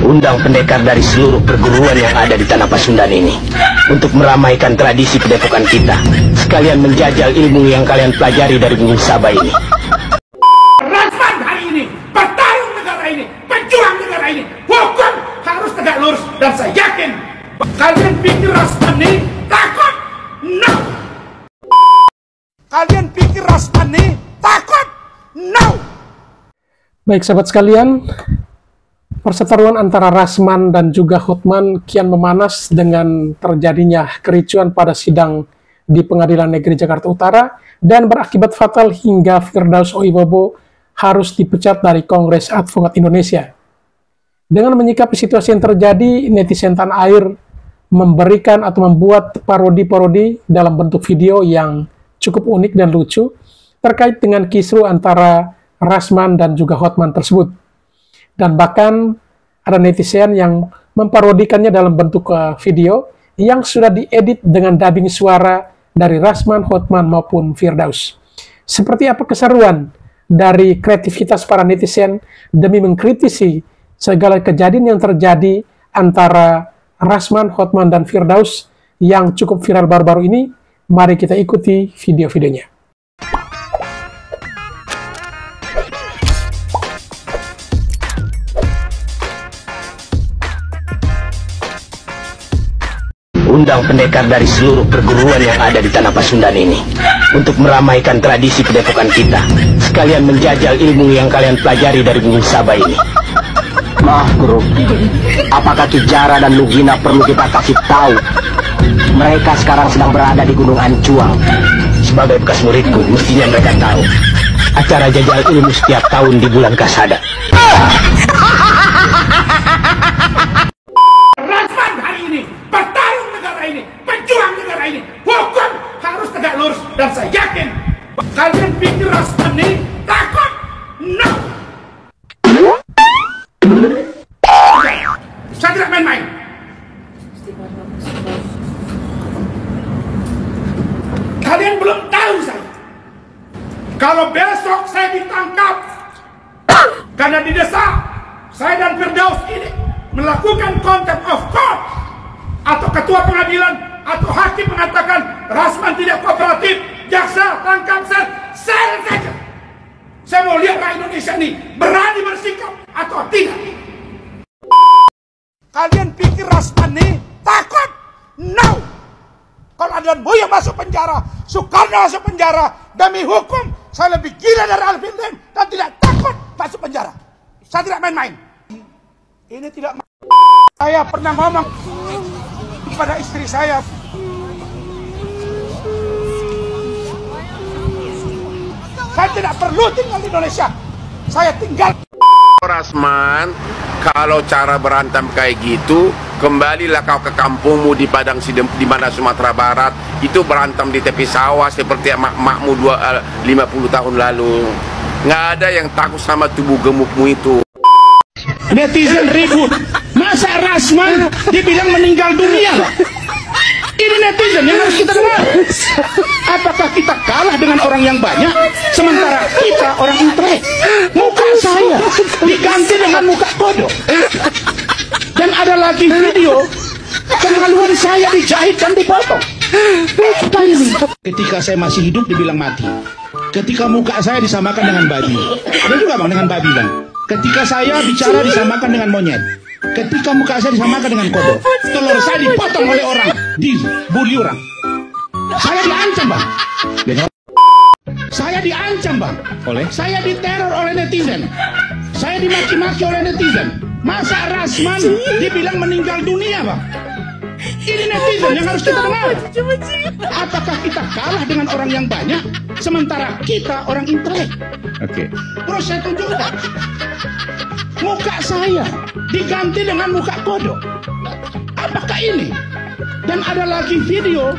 Undang pendekar dari seluruh perguruan yang ada di tanah Pasundan ini untuk meramaikan tradisi padepokan kita, sekalian menjajal ilmu yang kalian pelajari dari Gunung Saba ini. Rasman hari ini, bertarung negara ini, pejuang negara ini, hukum harus tegak lurus, dan saya yakin kalian pikir Rasman ini takut? No. Kalian pikir Rasman ini takut? No. Baik sahabat sekalian, perseteruan antara Rasman dan juga Hotman kian memanas dengan terjadinya kericuan pada sidang di Pengadilan Negeri Jakarta Utara dan berakibat fatal hingga Firdaus Oibobo harus dipecat dari Kongres Advokat Indonesia. Dengan menyikapi situasi yang terjadi, netizen tanah air memberikan atau membuat parodi-parodi dalam bentuk video yang cukup unik dan lucu terkait dengan kisruh antara Rasman dan juga Hotman tersebut. Dan bahkan ada netizen yang memparodikannya dalam bentuk video yang sudah diedit dengan dubbing suara dari Rasman, Hotman maupun Firdaus. Seperti apa keseruan dari kreativitas para netizen demi mengkritisi segala kejadian yang terjadi antara Rasman, Hotman, dan Firdaus yang cukup viral baru-baru ini? Mari kita ikuti video-videonya. Undang pendekar dari seluruh perguruan yang ada di tanah Pasundan ini untuk meramaikan tradisi padepokan kita, sekalian menjajal ilmu yang kalian pelajari dari Gunung Saba ini. Maaf Guru, apakah Ki Jara dan Lugina perlu kita kasih tahu? Mereka sekarang sedang berada di Gunung Ancuang. Sebagai bekas muridku, mestinya mereka tahu acara jajal ilmu setiap tahun di bulan Kasada. Rasman hari ini, bertarung negara ini, pejuang negara ini, hukum harus tegak lurus, dan saya yakin kalian pikir Rasman ini takut? No. Saya tidak main-main. Kalian belum tahu saya. Kalau besok saya ditangkap karena didesak, saya dan Firdaus ini melakukan contempt of court, atau ketua pengadilan atau hakim mengatakan Rasman tidak kooperatif, jaksa tangkap sel saja. Saya mau lihat rakyat Indonesia ini berani bersikap atau tidak. Kalian pikir Rasman ini takut? No. Kalau ada Buya masuk penjara, Soekarno masuk penjara, demi hukum saya lebih gila dari Alvin Lim dan tidak takut masuk penjara. Saya tidak main-main. Ini tidak. Saya pernah ngomong kepada istri saya, saya tidak perlu tinggal di Indonesia, saya tinggal. Rasman, kalau cara berantem kayak gitu, kembalilah kau ke kampungmu di Padang di mana Sumatera Barat. Itu berantem di tepi sawah seperti emak-emakmu 50 tahun lalu. Nggak ada yang takut sama tubuh gemukmu itu. Netizen ribut, masa Rasman dibilang meninggal dunia? Ini netizen yang harus kita dengar. Apakah kita kalah dengan orang yang banyak, sementara kita orang intelek? Muka saya diganti dengan muka kodok. Dan ada lagi video kemaluan saya dijahit dan dipotong. Apa ini? Ketika saya masih hidup dibilang mati. Ketika muka saya disamakan dengan babi. Ada juga bang dengan babi bang. Ketika saya bicara disamakan dengan monyet. Ketika muka saya disamakan dengan kodok. Telur saya dipotong oleh orang, dibully orang. Saya diancam bang. Saya diancam bang. Saya diteror oleh netizen. Saya dimaki-maki oleh netizen. Masa Rasman dibilang meninggal dunia bang? Ini netizen yang harus kita dengar. Apakah kita kalah dengan orang yang banyak, sementara kita orang intelek? Oke. Terus saya tunjukkan. Muka saya diganti dengan muka kodok. Apakah ini? Dan ada lagi video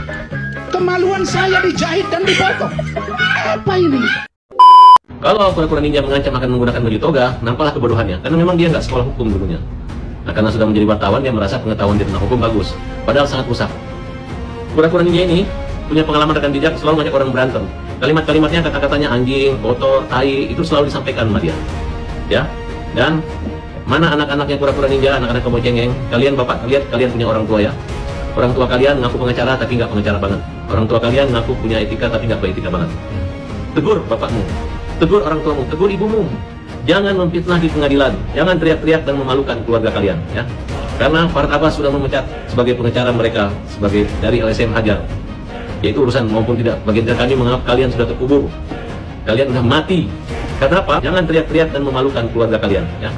kemaluan saya dijahit dan dipotong. Apa ini? Kalau kura-kura ninja mengancam akan menggunakan baju toga, nampaklah kebodohannya, karena memang dia nggak sekolah hukum dulunya. Nah, karena sudah menjadi wartawan, dia merasa pengetahuan di tentang hukum bagus, padahal sangat rusak. Kura-kura ninja ini punya pengalaman rekan jejak, selalu banyak orang berantem. Kalimat-kalimatnya, kata-katanya anjing, kotor, tai, itu selalu disampaikan sama dia. Ya, dan Mana anak-anak yang pura-pura ninja, anak-anak kamu cengeng? Kalian bapak, lihat kalian punya orang tua ya. Orang tua kalian ngaku pengacara tapi nggak pengacara banget. Orang tua kalian ngaku punya etika tapi nggak beretika banget. Tegur bapakmu, tegur orang tuamu, tegur ibumu. Jangan memfitnah di pengadilan, jangan teriak-teriak dan memalukan keluarga kalian ya. Karena Farhad Abbas sudah memecat sebagai pengacara mereka sebagai dari LSM Hajar. Yaitu urusan maupun tidak, bagian dari kami menganggap kalian sudah terkubur. Kalian sudah mati. Karena apa? Jangan teriak-teriak dan memalukan keluarga kalian ya.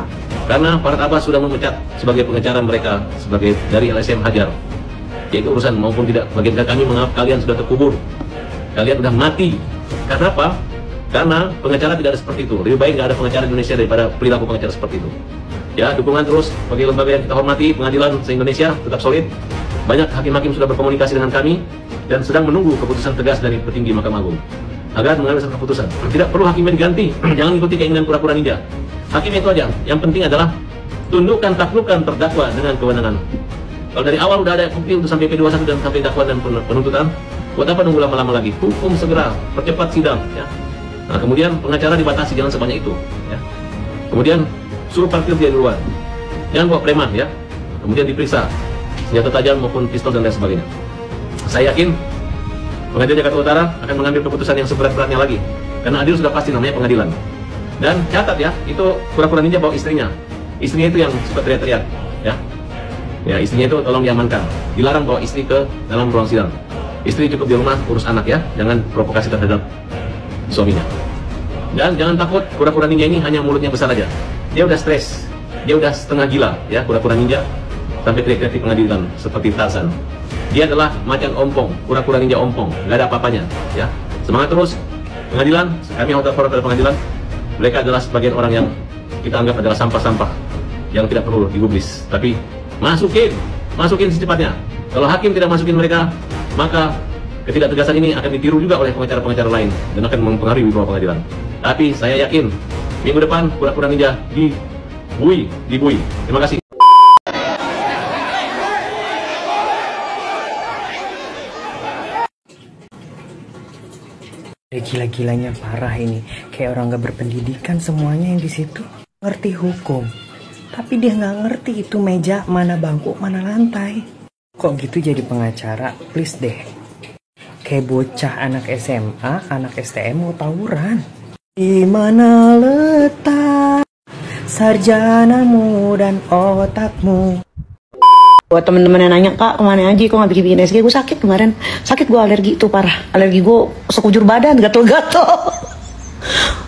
Karena Farhad Abbas sudah memecat sebagai pengacara mereka sebagai dari LSM Hajar. Yaitu urusan maupun tidak, bagian dari kami menganggap kalian sudah terkubur. Kalian sudah mati. Karena apa? Karena pengacara tidak ada seperti itu. Lebih baik nggak ada pengacara di Indonesia daripada perilaku pengacara seperti itu. Ya, dukungan terus bagi lembaga yang kita hormati, pengadilan se-Indonesia tetap solid. Banyak hakim-hakim sudah berkomunikasi dengan kami dan sedang menunggu keputusan tegas dari petinggi Mahkamah Agung agar mengambil satu keputusan. Tidak perlu hakimnya diganti, jangan ikuti keinginan pura-pura ninja. Hakim itu aja. Yang penting adalah tundukkan taklukkan terdakwa dengan kewenangan. Kalau dari awal udah ada bukti untuk sampai P21 dan sampai dakwaan dan penuntutan, buat apa nunggu lama-lama lagi? Hukum segera, percepat sidang. Ya. Nah, kemudian pengacara dibatasi, jangan sebanyak itu. Ya. Kemudian suruh parkir dia duluan, jangan bawa preman ya. Kemudian diperiksa senjata tajam maupun pistol dan lain sebagainya. Saya yakin Pengadilan Jakarta Utara akan mengambil keputusan yang seberat-beratnya lagi, karena adil sudah pasti namanya pengadilan. Dan catat ya, itu pura-pura ninja bawa istrinya. Istrinya itu yang suka teriak-teriak, ya. Ya, istrinya itu tolong diamankan. Dilarang bawa istri ke dalam ruang sidang. Istri cukup di rumah urus anak ya, jangan provokasi terhadap suaminya. Dan jangan takut, pura-pura ninja ini hanya mulutnya besar aja. Dia udah stres, dia udah setengah gila ya, pura-pura ninja sampai teriak-teriak di pengadilan seperti Tarzan. Dia adalah macan ompong, pura-pura ninja ompong, nggak ada apa-apanya ya. Semangat terus, pengadilan, kami hotel pada pengadilan. Mereka adalah sebagian orang yang kita anggap adalah sampah-sampah yang tidak perlu digubris, tapi masukin secepatnya. Kalau hakim tidak masukin mereka, maka ketidaktegasan ini akan ditiru juga oleh pengacara-pengacara lain dan akan mempengaruhi wibawa pengadilan. Tapi saya yakin minggu depan pura-pura ninja dibui. Terima kasih. Gila-gilanya parah ini, kayak orang gak berpendidikan semuanya yang di situ. Ngerti hukum, tapi dia nggak ngerti itu meja mana bangku mana lantai. Kok gitu jadi pengacara? Please deh. Kayak bocah anak SMA, anak STM mau tawuran. Di mana letak sarjanamu dan otakmu? Buat temen-temen yang nanya, Kak kemana aja kok nggak bikin SG? Gue sakit kemarin, sakit gue, alergi itu parah. Alergi gue sekujur badan, gatel-gatel.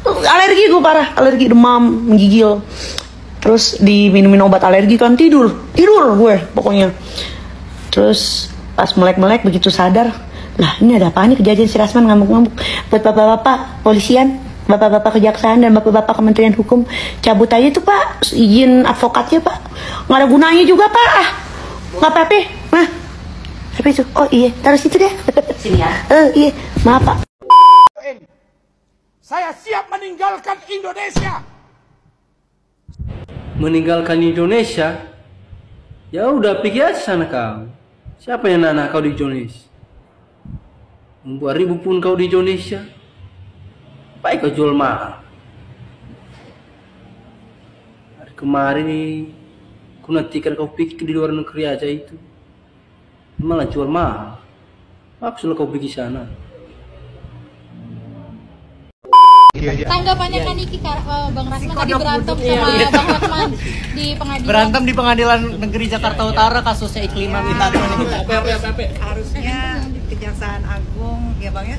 Alergi gue parah, alergi demam, menggigil. Terus diminumin obat alergi kan tidur gue pokoknya. Terus pas melek-melek begitu sadar, lah ini ada apa nih kejadian si Rasman ngamuk-ngamuk. Buat bapak-bapak polisian, bapak-bapak kejaksaan dan bapak-bapak Kementerian Hukum, cabut aja tuh Pak izin advokatnya Pak, nggak ada gunanya juga Pak. Nggak apa-apa, nah apa itu? Oh iya, taruh situ deh. Sini ya. Iya, maaf Pak. Saya siap meninggalkan Indonesia. Meninggalkan Indonesia? Ya udah pergi aja sana kau. Siapa yang nana kau di Indonesia? Membuat ribu pun kau di Indonesia, baik kau jual mahal. Hari kemarin nih, ku nantikan kau pikir di luar negeri aja itu, malah jual mahal. Maksudnya kau pergi sana. Tanggapannya kan Niki, Bang Rasman tadi berantem sama Bang Hotman di pengadilan. Berantem di Pengadilan Negeri Jakarta Utara kasusnya Ikliman kita. Harusnya Kejaksaan Agung ya Bang ya.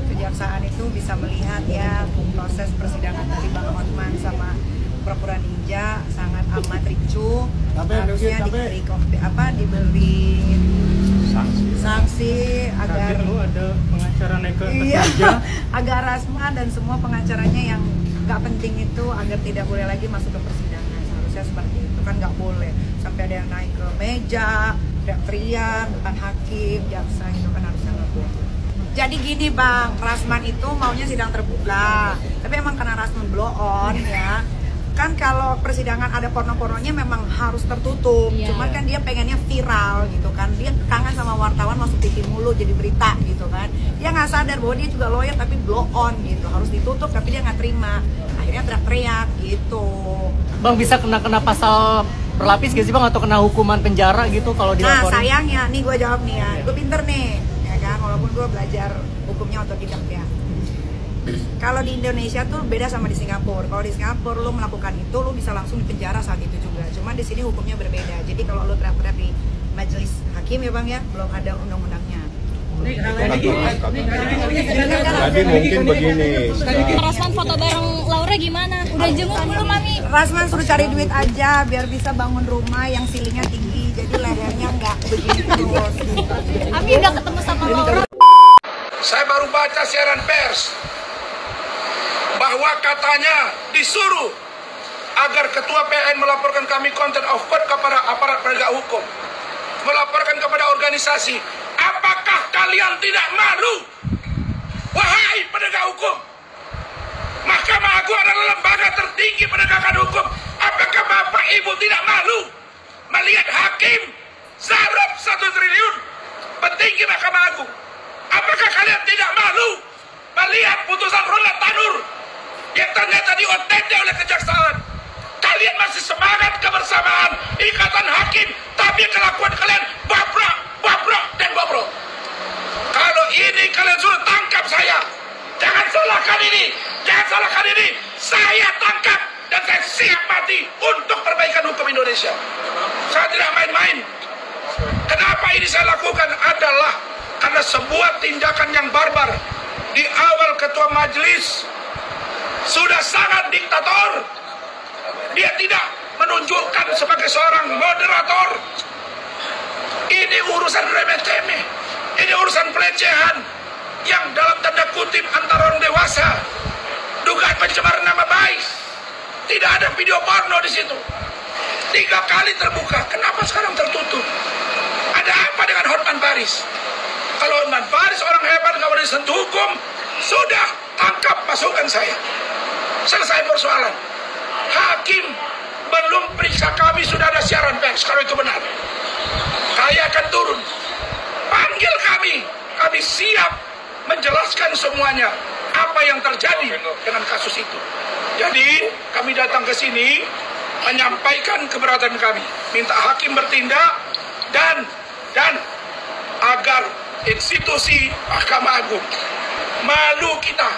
Kejaksaan itu bisa melihat ya proses persidangan dari Bang Hotman sama pura-pura ninja sangat amat ricuh. Harusnya diberi sanksi agar ada pengacara naik ke agar Rasman dan semua pengacaranya yang nggak penting itu agar tidak boleh lagi masuk ke persidangan. Harusnya seperti itu kan, nggak boleh sampai ada yang naik ke meja teriak depan hakim, jaksa, itu kan harusnya nggak boleh. Jadi gini Bang, Rasman itu maunya sidang terbuka, tapi emang karena Rasman blow on ya. Kan kalau persidangan ada porno-pornonya memang harus tertutup, cuman kan dia pengennya viral gitu kan, dia kangen sama wartawan masuk TV mulu jadi berita gitu kan, dia nggak sadar bahwa dia juga lawyer tapi blow on gitu, harus ditutup tapi dia nggak terima. akhirnya teriak-teriak gitu. Bang, bisa kena pasal berlapis gak sih Bang, atau kena hukuman penjara gitu kalau dilaporin? Nah sayangnya, nih gue jawab nih ya, gue pinter nih, ya kan, walaupun gue belajar hukumnya otodidak ya. Kalau di Indonesia tuh beda sama di Singapura. Kalau di Singapura lu melakukan itu, lu bisa langsung dipenjara saat itu juga. Cuma di sini hukumnya berbeda. Jadi kalau lu teriak-teriak di majelis hakim ya Bang ya, belum ada undang-undangnya. Jadi mungkin begini. Rasman foto bareng Laura gimana? Udah jenguk belum Mami? Rasman suruh cari duit aja biar bisa bangun rumah yang ceilingnya tinggi, jadi lehernya nggak begini terus. Abi udah ketemu sama Laura. Saya baru baca siaran pers bahwa katanya disuruh agar ketua PN melaporkan kami content of court kepada aparat penegak hukum, melaporkan kepada organisasi. Apakah kalian tidak malu, wahai penegak hukum? Mahkamah Agung adalah lembaga tertinggi penegakan hukum. Apakah Bapak Ibu tidak malu melihat hakim zarab 1 triliun petinggi Mahkamah Agung? Apakah kalian tidak malu melihat putusan Roland Tanur yang ternyata di-OTT oleh kejaksaan? Kalian masih semangat kebersamaan ikatan hakim, tapi kelakuan kalian bobrok dan bobrok. Kalau ini kalian suruh tangkap saya, jangan salahkan ini. Saya tangkap dan saya siap mati untuk perbaikan hukum Indonesia. Saya tidak main-main. Kenapa ini saya lakukan adalah karena sebuah tindakan yang barbar. Di awal ketua majelis sudah sangat diktator. Dia tidak menunjukkan sebagai seorang moderator. Ini urusan remeh-temeh. Ini urusan pelecehan yang dalam tanda kutip antara orang dewasa. Dugaan pencemaran nama baik. Tidak ada video porno di situ. 3 kali terbuka. Kenapa sekarang tertutup? Ada apa dengan Hotman Paris? Kalau Hotman Paris orang hebat nggak boleh disentuh hukum, sudah tangkap pasukan saya. Selesai persoalan. Hakim belum periksa kami, sudah ada siaran pers. Kalau itu benar, saya akan turun. Panggil kami siap menjelaskan semuanya apa yang terjadi dengan kasus itu. Jadi kami datang ke sini menyampaikan keberatan kami, minta hakim bertindak dan agar institusi Mahkamah Agung, malu kita,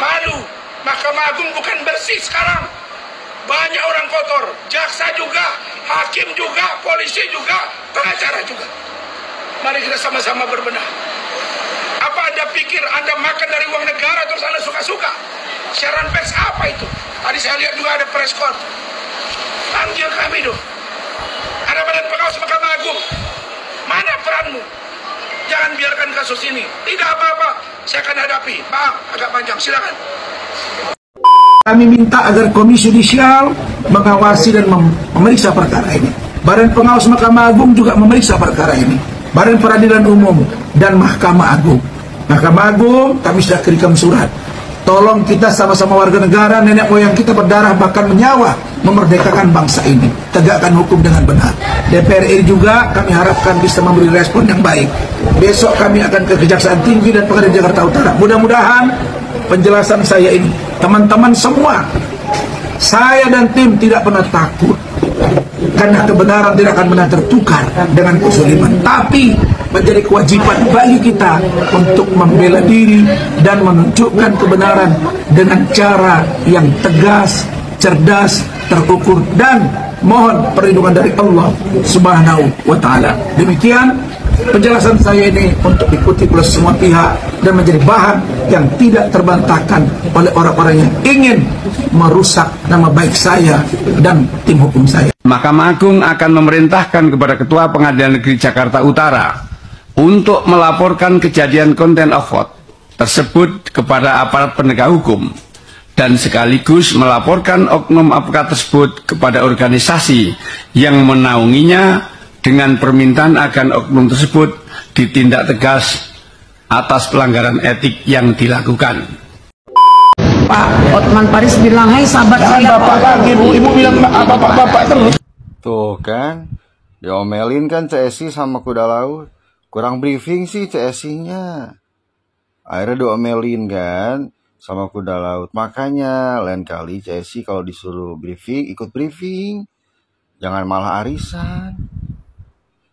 malu. Mahkamah Agung bukan bersih sekarang, banyak orang kotor, jaksa juga, hakim juga, polisi juga, pengacara juga. Mari kita sama-sama berbenah. Apa Anda pikir Anda makan dari uang negara terus Anda suka-suka? Siaran pers apa itu? Tadi saya lihat juga ada press con. Panggil kami dong. Ada Badan Pengawas Mahkamah Agung. Mana peranmu? Jangan biarkan kasus ini. Tidak apa-apa, saya akan hadapi. Maaf, agak panjang, silakan. Kami minta agar Komisi Yudisial mengawasi dan memeriksa perkara ini. Badan Pengawas Mahkamah Agung juga memeriksa perkara ini. Badan Peradilan Umum dan Mahkamah Agung. Mahkamah Agung, kami sudah kirim surat. Tolong kita sama-sama warga negara, nenek moyang kita berdarah bahkan menyawa, memerdekakan bangsa ini, tegakkan hukum dengan benar. DPR RI juga kami harapkan bisa memberi respon yang baik. Besok kami akan ke Kejaksaan Tinggi dan Pengadilan Jakarta Utara. Mudah-mudahan penjelasan saya ini, teman-teman semua, saya dan tim tidak pernah takut, karena kebenaran tidak akan pernah tertukar dengan kezaliman. Tapi menjadi kewajiban bagi kita untuk membela diri dan menunjukkan kebenaran dengan cara yang tegas, cerdas, terukur, dan mohon perlindungan dari Allah Subhanahu wa Ta'ala. Demikian penjelasan saya ini untuk diikuti oleh semua pihak dan menjadi bahan yang tidak terbantahkan oleh orang-orang yang ingin merusak nama baik saya dan tim hukum saya. Mahkamah Agung akan memerintahkan kepada Ketua Pengadilan Negeri Jakarta Utara untuk melaporkan kejadian contempt of court tersebut kepada aparat penegak hukum dan sekaligus melaporkan oknum advokat tersebut kepada organisasi yang menaunginya dengan permintaan agar oknum tersebut ditindak tegas atas pelanggaran etik yang dilakukan. Pak Hotman Paris bilang, "Hai sahabat saya." Bapak ibu bilang bapak terus. Tuh kan, diomelin kan CSI sama kuda laut. Kurang briefing sih CSI-nya. Akhirnya diomelin kan. sama kuda laut. Makanya lain kali CSI kalau disuruh briefing, ikut briefing. Jangan malah arisan.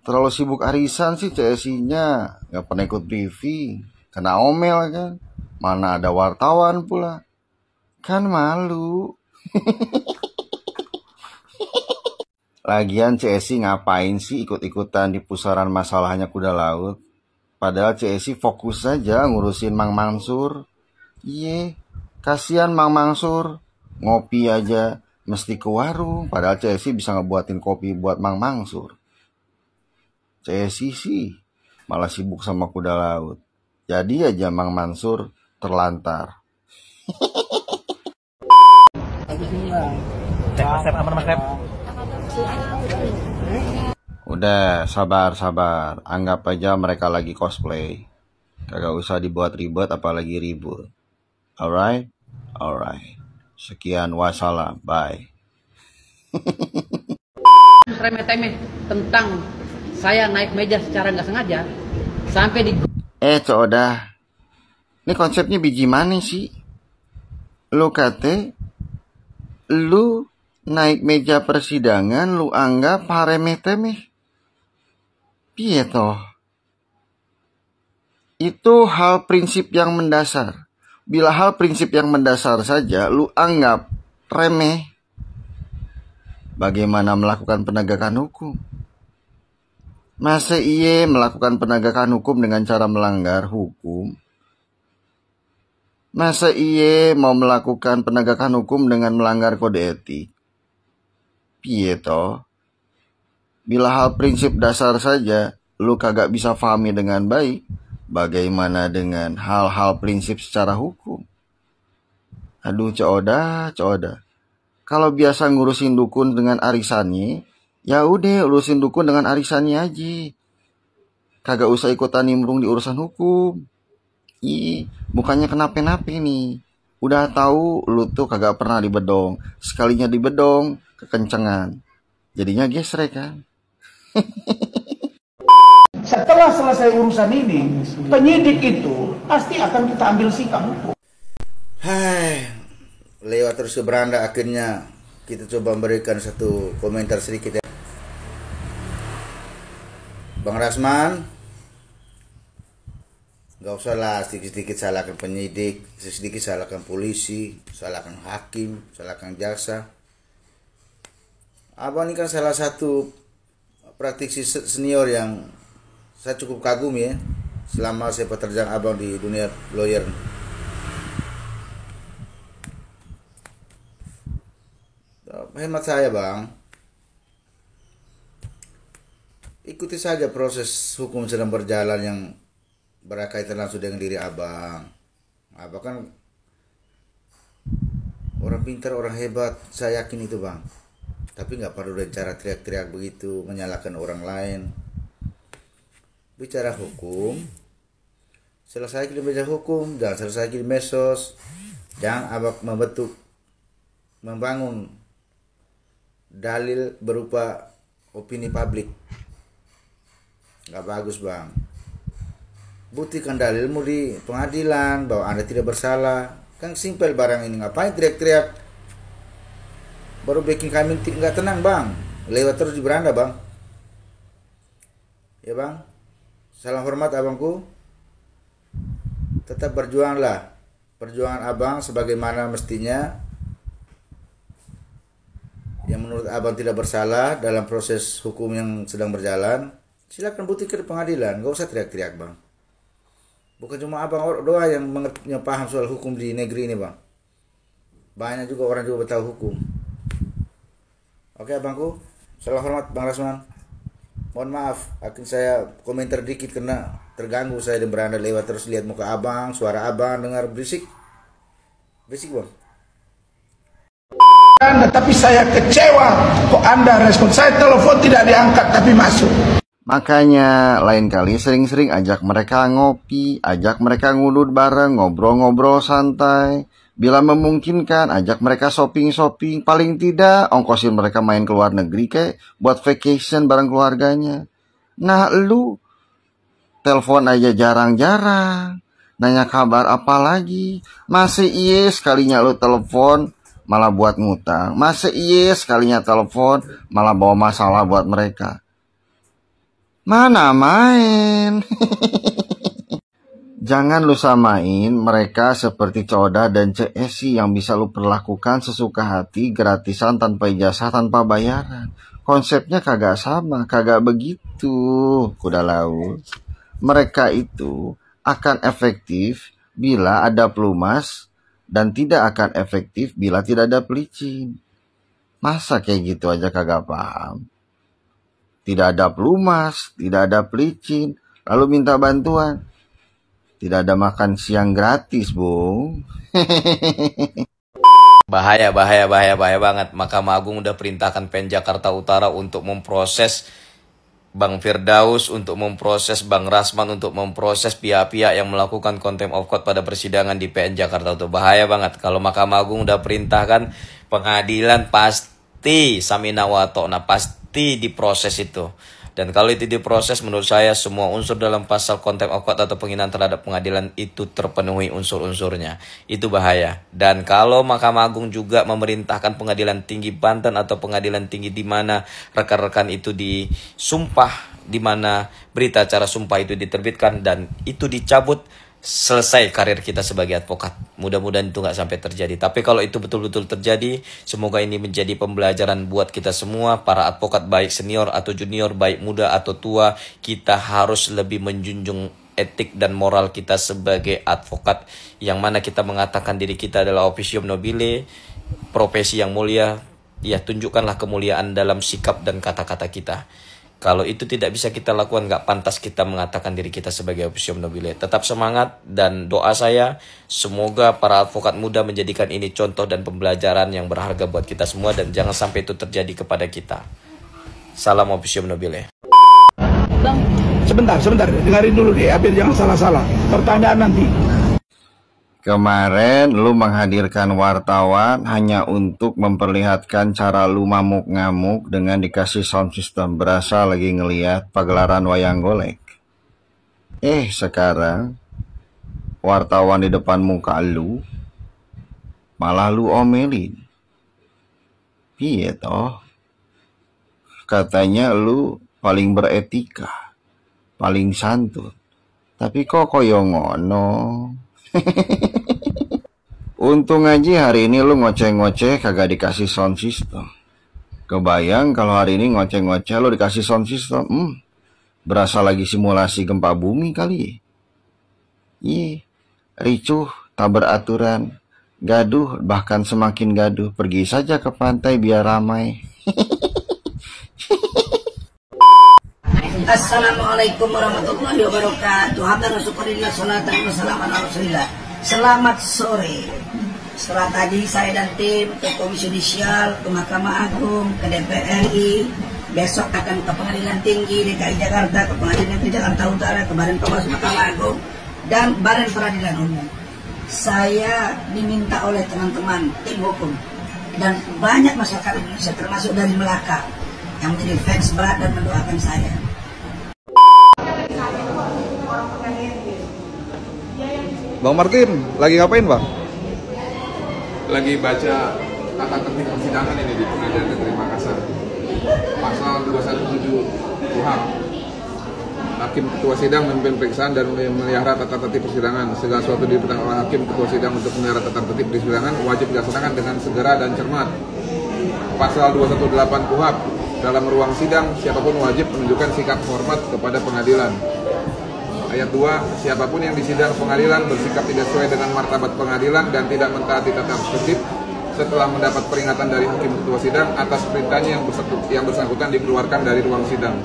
Terlalu sibuk arisan sih CSI-nya, nggak pernah ikut briefing. Kena omel kan. Mana ada wartawan pula. Kan malu. Lagian CSI ngapain sih ikut-ikutan di pusaran masalahnya kuda laut? Padahal CSI fokus saja ngurusin Mang Mansur. Iye, kasihan Mang Mansur. Ngopi aja mesti ke warung. Padahal CSI bisa ngebuatin kopi buat Mang Mansur. CSI sih malah sibuk sama kuda laut. Jadi aja Mang Mansur terlantar. Udah, sabar. Anggap aja mereka lagi cosplay. Kagak usah dibuat ribet apalagi ribut. Alright? Sekian, wassalam, bye. Remeh-temeh tentang saya naik meja secara nggak sengaja sampai di Codah. Ini konsepnya biji mana sih? Lu kate, lu naik meja persidangan, lu anggap remeh-temeh. Piye toh? Itu hal prinsip yang mendasar. Bila hal prinsip yang mendasar saja lu anggap remeh, bagaimana melakukan penegakan hukum? Masa iye melakukan penegakan hukum dengan cara melanggar hukum? Masa iye mau melakukan penegakan hukum dengan melanggar kode etik? Piye toh? Bila hal prinsip dasar saja lu kagak bisa pahami dengan baik, bagaimana dengan hal-hal prinsip secara hukum? Aduh, Coda. Kalau biasa ngurusin dukun dengan arisannya, ya udah urusin dukun dengan arisannya aja. Kagak usah ikutan nimbrung di urusan hukum. Bukannya kenapa-napa nih. Udah tahu lu tuh kagak pernah dibedong. Sekalinya dibedong, kekencengan. Jadinya gesrek kan. Setelah selesai urusan ini, penyidik itu pasti akan kita ambil sikap hukum. Hai, lewat terus ke beranda akhirnya kita coba memberikan satu komentar sedikit ya. Bang Rasman, gak usah lah sedikit-sedikit salahkan penyidik, sedikit salahkan polisi, salahkan hakim, salahkan jaksa. Abang ini kan salah satu praktisi senior yang saya cukup kagum ya selama saya pekerjaan abang di dunia lawyer. Hemat saya bang, ikuti saja proses hukum sedang berjalan yang berkaitan langsung dengan diri abang. Abang kan orang pintar, orang hebat, saya yakin itu bang. Tapi nggak perlu dengan cara teriak-teriak begitu, menyalahkan orang lain. Bicara hukum, selesai di meja hukum, jangan selesai di medsos. Jangan abang membangun dalil berupa opini publik. Nggak bagus bang. Buktikan dalilmu di pengadilan bahwa Anda tidak bersalah. Kan simpel barang ini, ngapain teriak-teriak? Baru bikin kami nggak tenang bang. Lewat terus di beranda bang. Ya bang. Salam hormat abangku. Tetap berjuanglah. Perjuangan abang sebagaimana mestinya. Yang menurut abang tidak bersalah dalam proses hukum yang sedang berjalan, silakan buktikan di pengadilan. Gak usah teriak-teriak bang. Bukan cuma abang doa yang paham soal hukum di negeri ini bang. Banyak juga orang juga tahu hukum. Oke abangku. Salam hormat Bang Rasman. Mohon maaf, akhirnya saya komentar dikit karena terganggu saya di beranda lewat terus lihat muka abang, suara abang dengar berisik. Berisik bang. Tapi saya kecewa kok Anda respon. Saya telepon tidak diangkat tapi masuk. Makanya lain kali sering-sering ajak mereka ngopi, ajak mereka ngudut bareng, ngobrol-ngobrol santai. Bila memungkinkan, ajak mereka shopping-shopping. Paling tidak, ongkosin mereka main ke luar negeri kayak buat vacation bareng keluarganya. Nah, lu telepon aja jarang-jarang. Nanya kabar apa lagi? Masih iya sekalinya lu telepon malah buat ngutang. Masih iya sekalinya telepon malah bawa masalah buat mereka. Mana main? Jangan lu samain mereka seperti Coda dan CSI yang bisa lu perlakukan sesuka hati, gratisan, tanpa ijazah, tanpa bayaran. Konsepnya kagak sama, kagak begitu. Kuda laut. Mereka itu akan efektif bila ada pelumas dan tidak akan efektif bila tidak ada pelicin. Masa kayak gitu aja kagak paham? Tidak ada pelumas, tidak ada pelicin, lalu minta bantuan. Tidak ada makan siang gratis, Bung. Bahaya banget. Mahkamah Agung udah perintahkan PN Jakarta Utara untuk memproses Bang Firdaus, untuk memproses Bang Rasman, untuk memproses pihak-pihak yang melakukan contempt of court pada persidangan di PN Jakarta Utara. Bahaya banget. Kalau Mahkamah Agung udah perintahkan, pengadilan pasti samina wa ta'na, pasti diproses itu. Dan kalau itu diproses, menurut saya semua unsur dalam pasal contempt of court atau penghinaan terhadap pengadilan itu terpenuhi unsur-unsurnya. Itu bahaya. Dan kalau Mahkamah Agung juga memerintahkan Pengadilan Tinggi Banten atau Pengadilan Tinggi di mana rekan-rekan itu disumpah, di mana berita acara sumpah itu diterbitkan dan itu dicabut, selesai karir kita sebagai advokat. Mudah-mudahan itu nggak sampai terjadi. Tapi kalau itu betul-betul terjadi, semoga ini menjadi pembelajaran buat kita semua, para advokat baik senior atau junior, baik muda atau tua. Kita harus lebih menjunjung etik dan moral kita sebagai advokat, yang mana kita mengatakan diri kita adalah officium nobile, profesi yang mulia. Ya, tunjukkanlah kemuliaan dalam sikap dan kata-kata kita. Kalau itu tidak bisa kita lakukan, nggak pantas kita mengatakan diri kita sebagai officium nobile. Tetap semangat, dan doa saya semoga para advokat muda menjadikan ini contoh dan pembelajaran yang berharga buat kita semua, dan jangan sampai itu terjadi kepada kita. Salam officium nobile. Sebentar, dengarin dulu deh, biar jangan salah-salah. Pertanyaan nanti. Kemarin lu menghadirkan wartawan hanya untuk memperlihatkan cara lu ngamuk-ngamuk dengan dikasih sound system, berasa lagi ngeliat pagelaran wayang golek. Sekarang wartawan di depan muka lu malah lu omelin. Piye toh? Katanya lu paling beretika, paling santun. Tapi kok koyo ngono? Untung aja hari ini lu ngoceh-ngoceh kagak dikasih sound system. Kebayang kalau hari ini ngoceh-ngoceh lu dikasih sound system, berasa lagi simulasi gempa bumi kali. Ricuh, tak beraturan, gaduh, bahkan semakin gaduh. Pergi saja ke pantai biar ramai. Assalamualaikum warahmatullahi wabarakatuh. Alhamdulillah, salatu wassalamu ala Rasulillah. Selamat sore. Setelah tadi saya dan tim ke Komisi Yudisial, ke Mahkamah Agung, ke DPR RI, besok akan ke Pengadilan Tinggi DKI Jakarta, ke Pengadilan Negeri Jakarta Utara, ke Badan Pengawas Mahkamah Agung, dan Badan Peradilan Umum. Saya diminta oleh teman-teman tim hukum dan banyak masyarakat Indonesia, termasuk dari Melaka, yang menjadi fans berat dan mendoakan saya. Bang Martin, lagi ngapain Bang? Lagi baca tata tertib persidangan ini di Pengadilan Negeri Makassar. Pasal 217 KUHP. Hakim ketua sidang memimpin pemeriksaan dan memelihara tata tertib persidangan. Segala sesuatu diperintahkan oleh hakim ketua sidang untuk memelihara tata tertib persidangan wajib dilaksanakan dengan segera dan cermat. Pasal 218 KUHP, dalam ruang sidang siapapun wajib menunjukkan sikap hormat kepada pengadilan. Ayat 2, siapapun yang disidang pengadilan bersikap tidak sesuai dengan martabat pengadilan dan tidak mentaati tata tertib setelah mendapat peringatan dari hakim ketua sidang atas perintahnya yang bersangkutan dikeluarkan dari ruang sidang.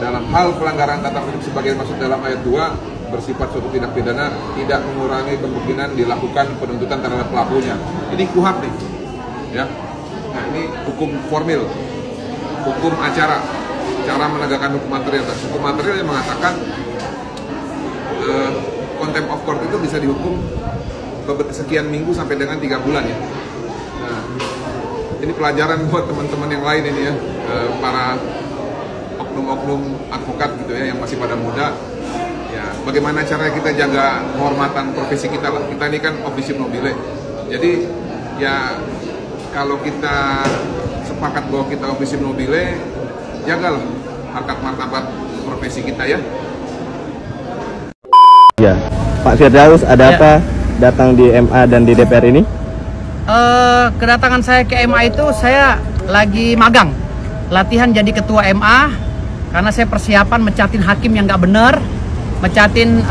Dalam hal pelanggaran tata tertib sebagai maksud dalam ayat 2 bersifat suatu tindak pidana, tidak mengurangi kemungkinan dilakukan penuntutan terhadap pelakunya. Ini KUHP nih, ya. Nah, ini hukum formil, hukum acara, cara menegakkan hukum material. Hukum material yang mengatakan contempt of court itu bisa dihukum sekian minggu sampai dengan 3 bulan ya. Nah, ini pelajaran buat teman-teman yang lain ini ya, para oknum-oknum advokat gitu ya yang masih pada muda ya. bagaimana cara kita jaga kehormatan profesi kita lah. Kita ini kan officium nobile. Jadi ya kalau kita sepakat bahwa kita officium nobile, jagalah harkat martabat profesi kita ya. Ya, Pak Firdaus, ada apa datang di MA dan di DPR ini? Kedatangan saya ke MA itu saya lagi magang, latihan jadi ketua MA karena saya persiapan mencatin hakim yang nggak benar, mencatin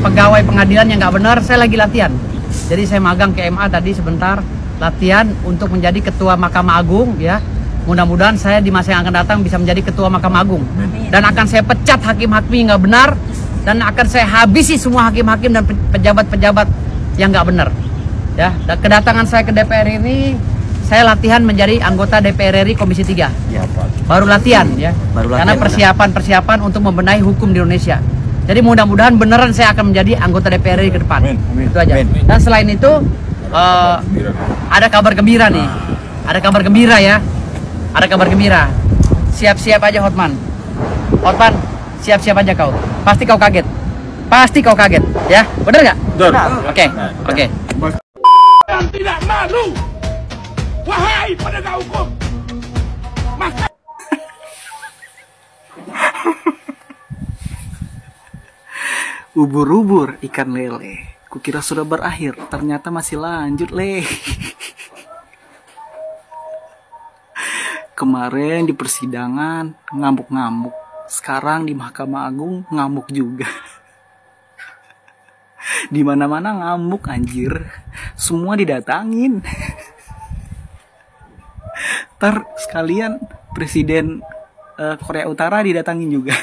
pegawai pengadilan yang nggak benar. Saya lagi latihan, jadi saya magang ke MA tadi sebentar, latihan untuk menjadi ketua Mahkamah Agung ya. Mudah-mudahan saya di masa yang akan datang bisa menjadi ketua Mahkamah Agung dan akan saya pecat hakim-hakim yang nggak benar dan akan saya habisi semua hakim-hakim dan pejabat-pejabat yang nggak benar. Ya, dan kedatangan saya ke DPR ini, saya latihan menjadi anggota DPR RI Komisi 3. Ya, baru latihan ya. Karena persiapan untuk membenahi hukum di Indonesia. Jadi mudah-mudahan beneran saya akan menjadi anggota DPR RI ke depan. Itu aja. Dan selain itu ada kabar gembira nih. Ada kabar gembira ya. Ada kabar gembira. Siap-siap aja Hotman. Hotman, siap-siap aja kau. Pasti kau kaget. Pasti kau kaget ya. Bener nggak? Betul. Oke. Yang tidak malu, wahai penegak hukum, maka ubur-ubur ikan lele, kukira sudah berakhir, ternyata masih lanjut le. Kemarin di persidangan ngamuk-ngamuk, sekarang di Mahkamah Agung ngamuk juga. Di mana-mana ngamuk anjir, semua didatangin. Ntar sekalian Presiden Korea Utara didatangin juga.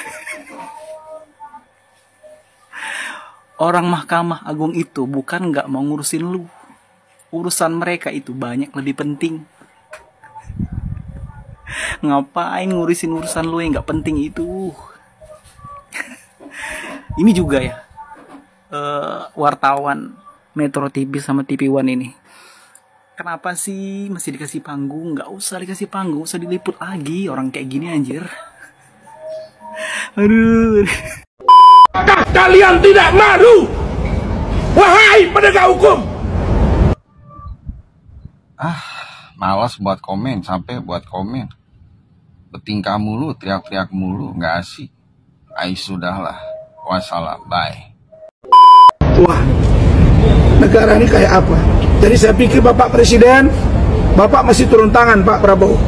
Orang Mahkamah Agung itu bukan nggak mau ngurusin lu, urusan mereka itu banyak lebih penting. Ngapain ngurusin urusan lu yang nggak penting itu? Ini juga ya, wartawan Metro TV sama TV One ini, kenapa sih masih dikasih panggung? Nggak usah dikasih panggung, usah diliput lagi orang kayak gini anjir. Aduh. kalian tidak malu, wahai penegak hukum. Malas buat komen, sampai buat komen. Bertingkah mulu, teriak-teriak mulu, nggak asik. Sudahlah. Wassalam, bye. Wah, negara ini kayak apa? Jadi saya pikir Bapak Presiden, Bapak masih turun tangan Pak Prabowo.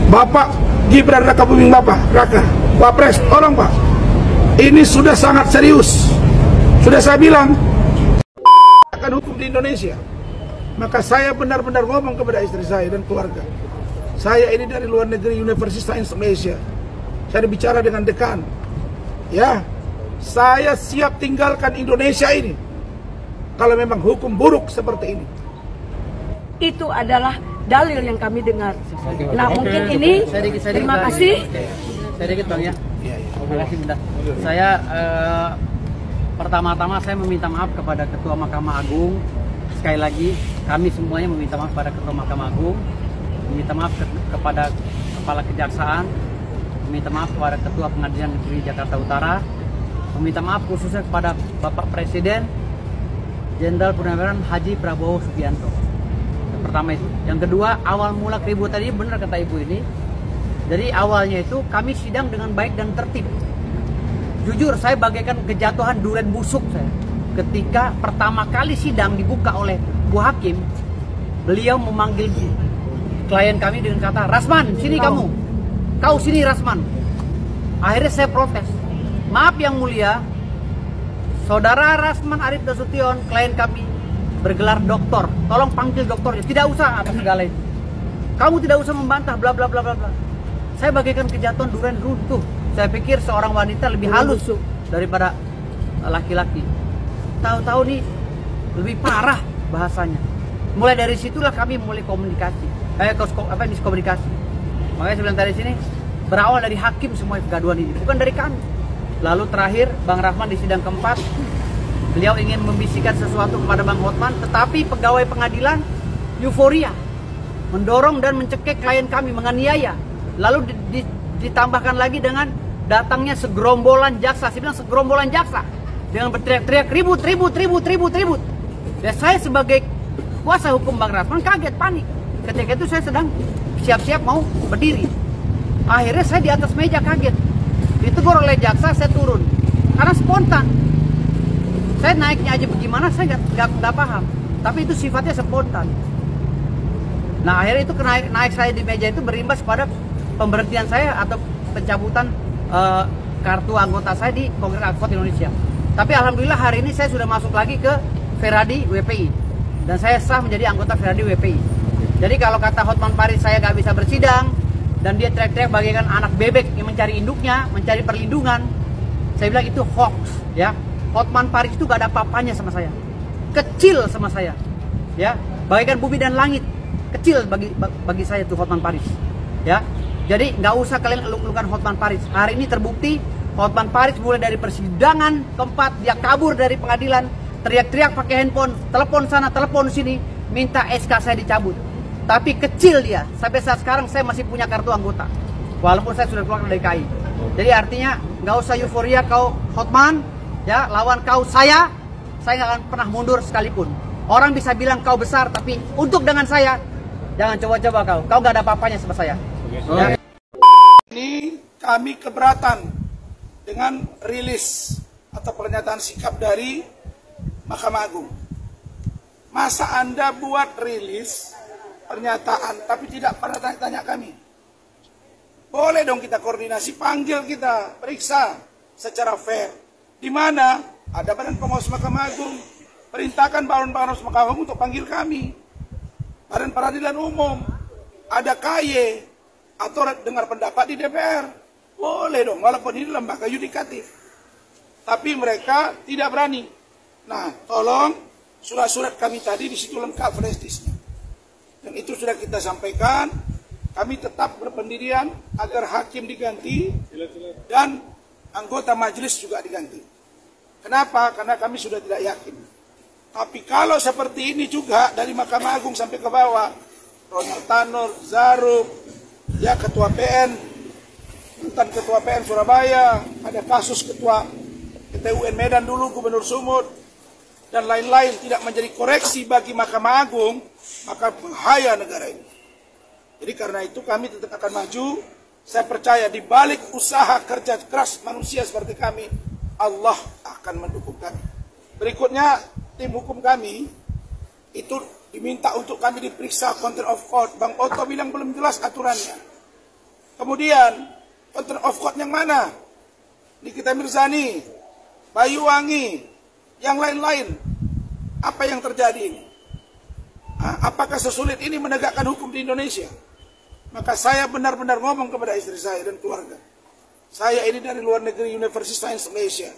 Bapak Gibran Raka Buming Raka, Wapres, tolong Pak. Ini sudah sangat serius. Sudah saya bilang, akan hukum di Indonesia. Maka saya benar-benar ngomong kepada istri saya dan keluarga. Saya ini dari luar negeri, University Science Malaysia. Saya bicara dengan dekan. Ya, saya siap tinggalkan Indonesia ini kalau memang hukum buruk seperti ini. Itu adalah dalil yang kami dengar. Nah, mungkin ini terima kasih. Saya dikit Bang ya. Terima kasih Bunda. Saya pertama-tama saya meminta maaf kepada Ketua Mahkamah Agung. Sekali lagi kami semuanya meminta maaf kepada Ketua Mahkamah Agung, meminta maaf kepada Kepala Kejaksaan, meminta maaf kepada Ketua Pengadilan Negeri Jakarta Utara, meminta maaf khususnya kepada Bapak Presiden Jenderal Purnawirawan Haji Prabowo Subianto. Yang pertama itu. Yang kedua, awal mula keributan ini benar kata Ibu ini. Jadi awalnya itu kami sidang dengan baik dan tertib. Jujur saya bagaikan kejatuhan durian busuk saya. Ketika pertama kali sidang dibuka oleh Bu Hakim, beliau memanggil klien kami dengan kata, "Rasman, sini kamu. Kau sini Rasman." Akhirnya saya protes. "Maaf yang mulia, Saudara Rasman Arief Nasution, klien kami bergelar doktor. Tolong panggil doktornya. Tidak usah apa segala itu. Kamu tidak usah membantah bla bla bla bla bla." Saya bagaikan kejatuhan durian runtuh. Saya pikir seorang wanita lebih halus daripada laki-laki. Tahu-tahu nih lebih parah bahasanya. Mulai dari situlah kami mulai komunikasi. Miskomunikasi. Makanya saya bilang tadi sini berawal dari hakim semua kegaduhan ini, bukan dari kami. Lalu terakhir Bang Rahman di sidang keempat, beliau ingin membisikkan sesuatu kepada Bang Hotman, tetapi pegawai pengadilan euforia, mendorong dan mencekik klien kami, menganiaya. Lalu ditambahkan lagi dengan datangnya segerombolan jaksa. Saya bilang segerombolan jaksa. dengan berteriak-teriak ribut. Dan saya sebagai kuasa hukum Bang Rasman kaget, panik. Ketika itu saya sedang siap-siap mau berdiri. Akhirnya saya di atas meja kaget. Ditegur oleh jaksa, saya turun. Karena spontan. Saya naiknya aja bagaimana saya nggak paham. Tapi itu sifatnya spontan. Nah akhirnya itu naik saya di meja itu berimbas pada pemberhentian saya atau pencabutan kartu anggota saya di Kongres Advokat Indonesia. Tapi alhamdulillah hari ini saya sudah masuk lagi ke Feradi WPI. Dan saya sah menjadi anggota Feradi WPI. Jadi kalau kata Hotman Paris saya nggak bisa bersidang, dan dia teriak-teriak bagaikan anak bebek yang mencari induknya, mencari perlindungan, saya bilang itu hoax, ya. Hotman Paris itu gak ada apa-apanya sama saya, kecil sama saya, ya, bagaikan bumi dan langit, kecil bagi saya tuh Hotman Paris, ya. Jadi nggak usah kalian eluk-elukan Hotman Paris. Hari ini terbukti Hotman Paris mulai dari persidangan keempat dia kabur dari pengadilan, teriak-teriak pakai handphone, telepon sana, telepon sini, minta SK saya dicabut. Tapi kecil dia, sampai saat sekarang saya masih punya kartu anggota, walaupun saya sudah keluar dari KI. Jadi artinya nggak usah euforia kau Hotman, ya, lawan kau saya nggak akan pernah mundur sekalipun. Orang bisa bilang kau besar, tapi untuk dengan saya jangan coba-coba kau nggak ada apa-apanya sama saya. Ya. Ini kami keberatan dengan rilis atau pernyataan sikap dari Mahkamah Agung. Masa Anda buat rilis pernyataan tapi tidak pernah tanya kami? Boleh dong kita koordinasi, panggil kita, periksa secara fair. Di mana ada Badan Pengawas Mahkamah Agung, perintahkan Badan Pengawas Mahkamah Agung untuk panggil kami. Badan Peradilan Umum, ada KY, atau dengar pendapat di DPR. Boleh dong, walaupun ini lembaga yudikatif. Tapi mereka tidak berani. Nah, tolong surat-surat kami tadi di situ lengkap flash disknya. Dan itu sudah kita sampaikan, kami tetap berpendirian agar hakim diganti dan anggota majelis juga diganti. Kenapa? Karena kami sudah tidak yakin. Tapi kalau seperti ini juga dari Mahkamah Agung sampai ke bawah, Ronald Tanur, Zarub, ya ketua PN, mantan ketua PN Surabaya, ada kasus ketua PTUN Medan dulu, Gubernur Sumut, dan lain-lain tidak menjadi koreksi bagi Mahkamah Agung, maka bahaya negara ini. Jadi karena itu kami tetap akan maju. Saya percaya di balik usaha kerja keras manusia seperti kami, Allah akan mendukung kami. Berikutnya tim hukum kami itu diminta untuk kami diperiksa contempt of court. Bang Otto bilang belum jelas aturannya. Kemudian contempt of court yang mana? Nikita Mirzani, Bayuwangi, yang lain-lain. Apa yang terjadi ini? Apakah sesulit ini menegakkan hukum di Indonesia? Maka saya benar-benar ngomong kepada istri saya dan keluarga. Saya ini dari luar negeri, University Science Malaysia.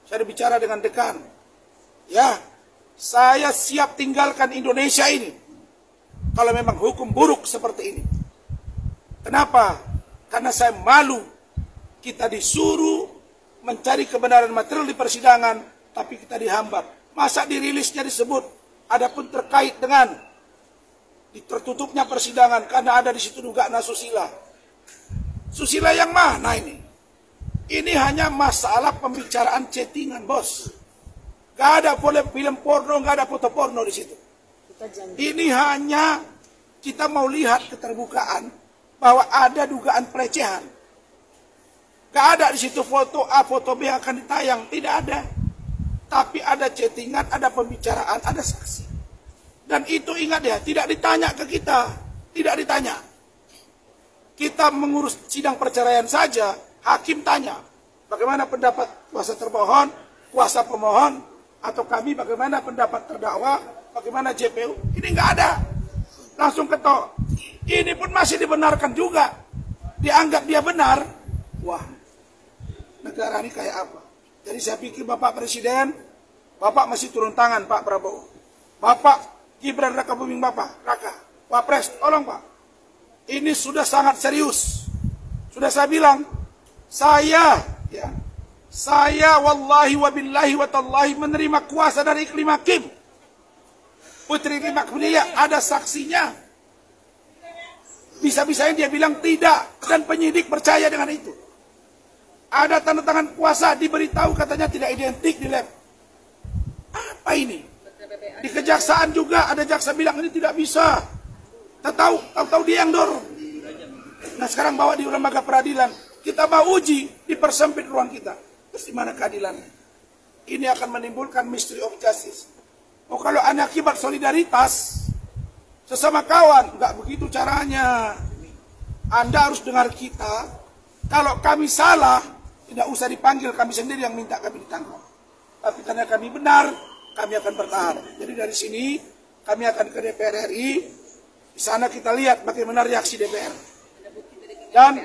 Saya bicara dengan dekan. Ya, saya siap tinggalkan Indonesia ini kalau memang hukum buruk seperti ini. Kenapa? Karena saya malu kita disuruh mencari kebenaran material di persidangan, tapi kita dihambat. Masa dirilisnya disebut, adapun terkait dengan tertutupnya persidangan karena ada di situ dugaan asusila. Susila yang mana ini? Ini hanya masalah pembicaraan chattingan, bos. Gak ada film porno, gak ada foto porno di situ. Ini hanya kita mau lihat keterbukaan bahwa ada dugaan pelecehan. Gak ada di situ foto A, foto B yang akan ditayang, tidak ada. Tapi ada chattingan, ada pembicaraan, ada saksi. Dan itu ingat ya, tidak ditanya ke kita, tidak ditanya. Kita mengurus sidang perceraian saja, hakim tanya, bagaimana pendapat kuasa termohon, kuasa pemohon, atau kami bagaimana pendapat terdakwa, bagaimana JPU, ini nggak ada. Langsung ketok. Ini pun masih dibenarkan juga. Dianggap dia benar. Wah, negara ini kayak apa? Jadi saya pikir Bapak Presiden, Bapak masih turun tangan Pak Prabowo. Bapak Gibran Raka Buming Bapak, Raka, Wapres, tolong Pak. Ini sudah sangat serius. Sudah saya bilang, saya wallahi wabillahi watallahi menerima kuasa dari Iklim Hakim. Putri Iklim Hakim dia ada saksinya. Bisa-bisanya dia bilang tidak, dan penyidik percaya dengan itu. Ada tanda tangan kuasa, diberitahu katanya tidak identik di lab. Apa ini? Di kejaksaan juga ada jaksa bilang ini tidak bisa. Tahu dia yang dorong. Nah sekarang bawa di lembaga peradilan, kita mau uji, dipersempit ruang kita. Terus di mana keadilannya? Ini akan menimbulkan mystery of justice. Oh kalau ada akibat solidaritas sesama kawan, nggak begitu caranya. Anda harus dengar kita. Kalau kami salah, tidak usah dipanggil, kami sendiri yang minta kami ditangkap. Tapi karena kami benar, kami akan bertahan. Jadi dari sini kami akan ke DPR RI. Di sana kita lihat bagaimana reaksi DPR. Dan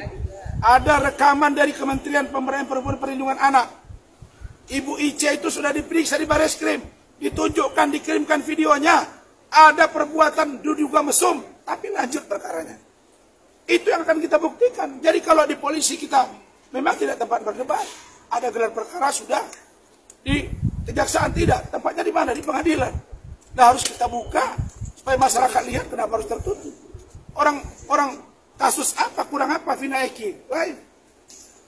ada rekaman dari Kementerian Pemberdayaan Perempuan Perlindungan Anak. Ibu IC itu sudah diperiksa di Bareskrim, ditunjukkan, dikirimkan videonya. Ada perbuatan diduga mesum, tapi lanjut perkaranya. Itu yang akan kita buktikan. Jadi kalau di polisi kita memang tidak tempat berdebat, ada gelar perkara sudah, di kejaksaan tidak, tempatnya di mana? Di pengadilan. Nah harus kita buka supaya masyarakat lihat kenapa harus tertutup. Orang kasus apa, kurang apa Vina Eki, lain.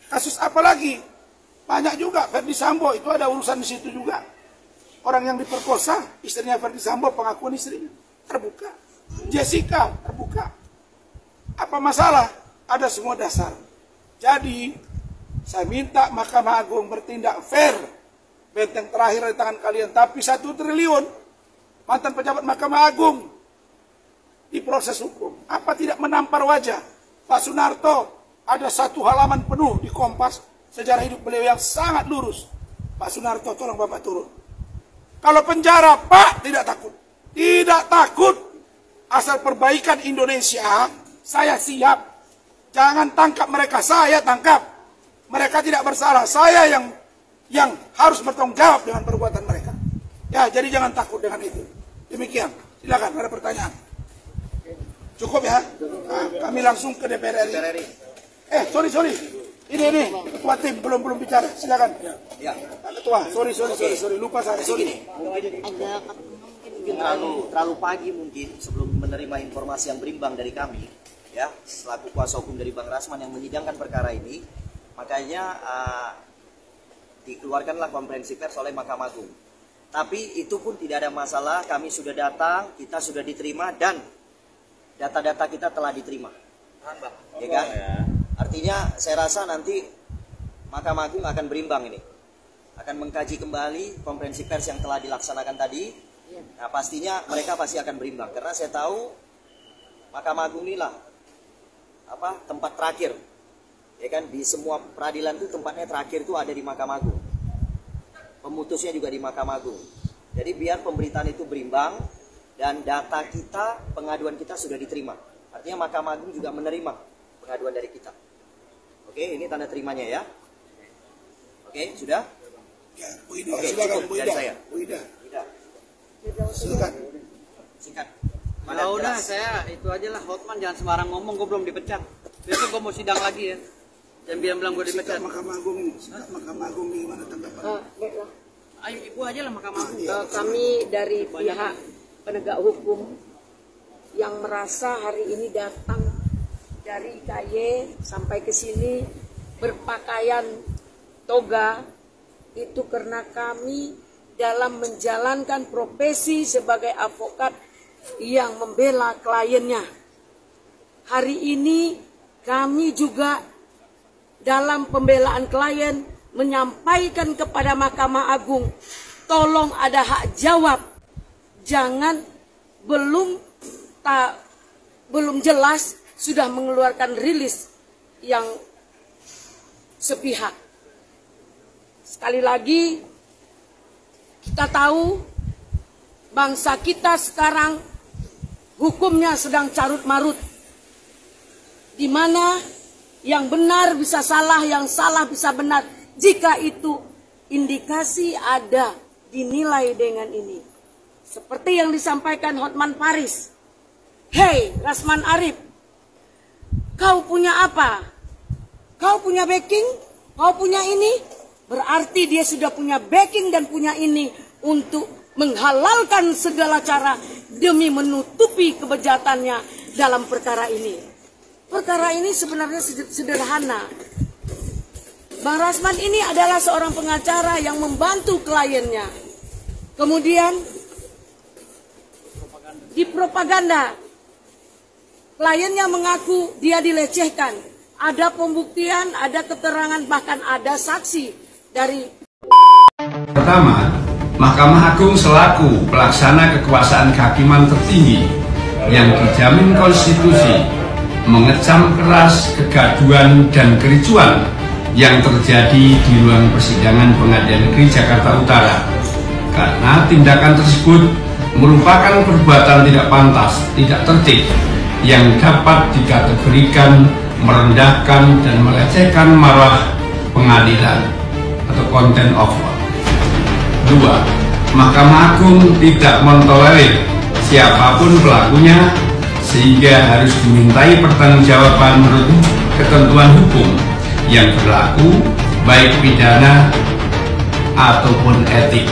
Kasus apa lagi? Banyak juga, Ferdi Sambo itu ada urusan di situ juga. Orang yang diperkosa, istrinya Ferdi Sambo, pengakuan istrinya, terbuka. Jessica, terbuka. Apa masalah? Ada semua dasar. Jadi, saya minta Mahkamah Agung bertindak fair. Benteng terakhir di tangan kalian, tapi 1 triliun mantan pejabat Mahkamah Agung diproses hukum. Apa tidak menampar wajah? Pak Sunarto ada 1 halaman penuh di Kompas sejarah hidup beliau yang sangat lurus. Pak Sunarto, tolong Bapak turun. Kalau penjara, Pak tidak takut. Tidak takut. Asal perbaikan Indonesia, saya siap. Jangan tangkap mereka, saya tangkap. Mereka tidak bersalah, saya yang harus bertanggung jawab dengan perbuatan mereka. Ya, jadi jangan takut dengan itu. Demikian. Silakan, ada pertanyaan. Cukup ya? Nah, kami langsung ke DPR RI. Sorry. Ini ketua tim belum bicara. Silakan. Ya. Ketua, sorry. Lupa saya. Sorry. Mungkin terlalu pagi mungkin sebelum menerima informasi yang berimbang dari kami, ya, selaku kuasa hukum dari Bang Rasman yang menyidangkan perkara ini, makanya dikeluarkanlah konferensi pers oleh Mahkamah Agung. Tapi itu pun tidak ada masalah, kami sudah datang, kita sudah diterima dan data-data kita telah diterima. Ya kan? Artinya saya rasa nanti Mahkamah Agung akan berimbang ini. Akan mengkaji kembali konferensi pers yang telah dilaksanakan tadi. Nah pastinya mereka pasti akan berimbang. Karena saya tahu Mahkamah Agung inilah tempat terakhir. Ya kan, di semua peradilan itu tempatnya terakhir itu ada di Mahkamah Agung. Pemutusnya juga di Mahkamah Agung. Jadi biar pemberitaan itu berimbang dan data kita, pengaduan kita sudah diterima. Artinya Mahkamah Agung juga menerima pengaduan dari kita. Oke, ini tanda terimanya ya. Oke, sudah? Ya, Bu Ida, oke, silakan cukup dari saya. Bu Ida. Silakan. Singkat. Kalau udah saya itu aja lah, Hotman jangan sembarang ngomong, gue belum dipecat. Besok gue mau sidang lagi ya. Jangan bilang gue dipecat. Mahkamah Agung ini, Mahkamah Agung ini gimana tanggapan? Baiklah. Ayo ibu aja lah Mahkamah Agung. Kami dari pihak penegak hukum yang merasa hari ini datang dari KY sampai ke sini berpakaian toga itu karena kami dalam menjalankan profesi sebagai advokat yang membela kliennya. Hari ini kami juga dalam pembelaan klien menyampaikan kepada Mahkamah Agung, tolong ada hak jawab. Jangan belum jelas sudah mengeluarkan rilis yang sepihak. Sekali lagi, kita tahu bangsa kita sekarang hukumnya sedang carut marut, di mana yang benar bisa salah, yang salah bisa benar. Jika itu indikasi ada dinilai dengan ini, seperti yang disampaikan Hotman Paris. Hei Rasman Arif, kau punya apa? Kau punya backing? Kau punya ini? Berarti dia sudah punya backing dan punya ini untuk menghalalkan segala cara demi menutupi kebejatannya dalam perkara ini. Perkara ini sebenarnya sederhana. Bang Rasman ini adalah seorang pengacara yang membantu kliennya. Kemudian dipropaganda. Kliennya mengaku dia dilecehkan. Ada pembuktian, ada keterangan, bahkan ada saksi dari. Pertama, Mahkamah Agung selaku pelaksana kekuasaan kehakiman tertinggi yang dijamin konstitusi mengecam keras kegaduhan dan kericuan yang terjadi di ruang persidangan Pengadilan Negeri Jakarta Utara, karena tindakan tersebut merupakan perbuatan tidak pantas, tidak tertib, yang dapat dikategorikan merendahkan dan melecehkan marwah pengadilan atau contempt of court. 2. Mahkamah Agung tidak mentolerir siapapun pelakunya, sehingga harus dimintai pertanggungjawaban menurut ketentuan hukum yang berlaku, baik pidana ataupun etik.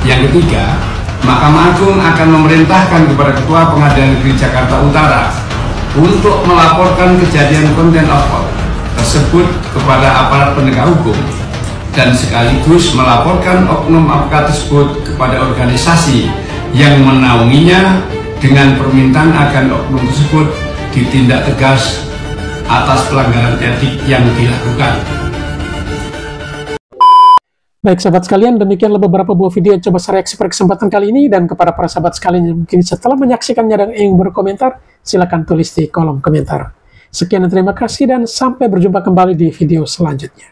Yang ketiga, Mahkamah Agung akan memerintahkan kepada Ketua Pengadilan Negeri Jakarta Utara untuk melaporkan kejadian contempt of court tersebut kepada aparat penegak hukum dan sekaligus melaporkan oknum APK tersebut kepada organisasi yang menaunginya dengan permintaan agar oknum tersebut ditindak tegas atas pelanggaran etik yang dilakukan. Baik sahabat sekalian, demikianlah beberapa buah video yang coba saya reaksi pada kesempatan kali ini, dan kepada para sahabat sekalian yang mungkin setelah menyaksikannya dan ingin berkomentar, silakan tulis di kolom komentar. Sekian dan terima kasih, dan sampai berjumpa kembali di video selanjutnya.